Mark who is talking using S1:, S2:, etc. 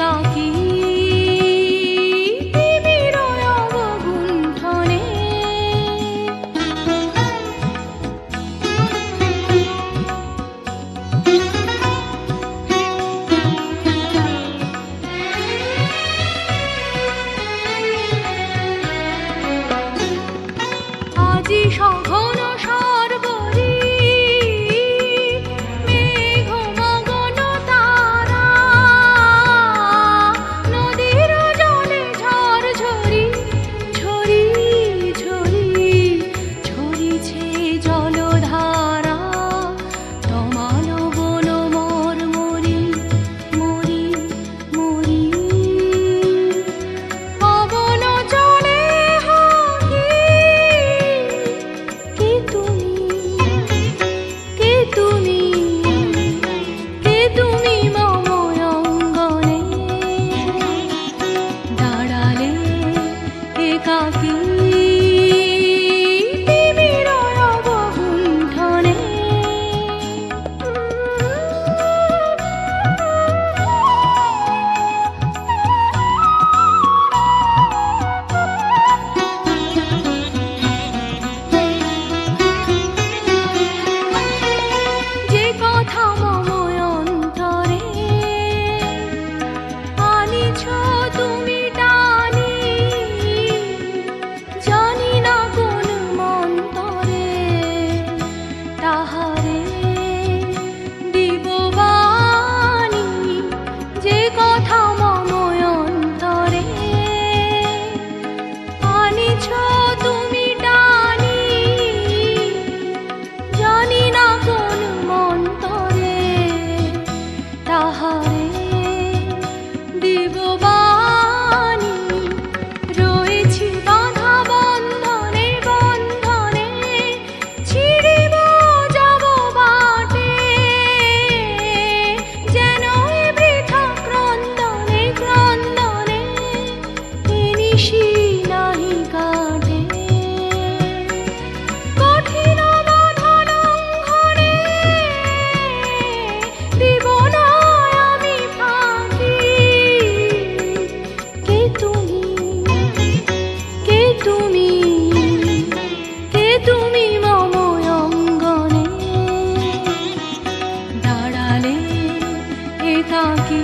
S1: একাকী তিমির অবগুণ্ঠনে। আজি সঘন সর্বরি মেঘমগন তারা, নদীর জলে ঝরঝরি ঝরি ঝরি ঝরিছে জলধারা। তমাল বন মর মরি মরি মরি, পবন চলে হাকি। কে তুমি, কে তুমি, কে তুমি মম অঙ্গনে দাঁড়ালে একাকী তিমির অবগুণ্ঠনে। যে কথা মম অন্তরে আনিছ তুমি টানি, জানি না কোন মন্তরে তাহারে দিব বাণী। যে কথা মম অন্তরে আনিছ তুমি টানি, জানি না কোন মন্তরে তাহারে দিব বাণী। রয়েছি বাঁধা বন্ধনে বন্ধনে, ছিড়িব যাব বাটে। যেন এ বৃথা ক্রন্দনে ক্রন্দনে এ নিশি নাহি কাটে। কঠিন বাধা লঙ্ঘনে দিব না আমি ফাঁকি। কে তুমি, কে তুমি, কে তুমি মম অঙ্গনে দাঁড়ালে একাকী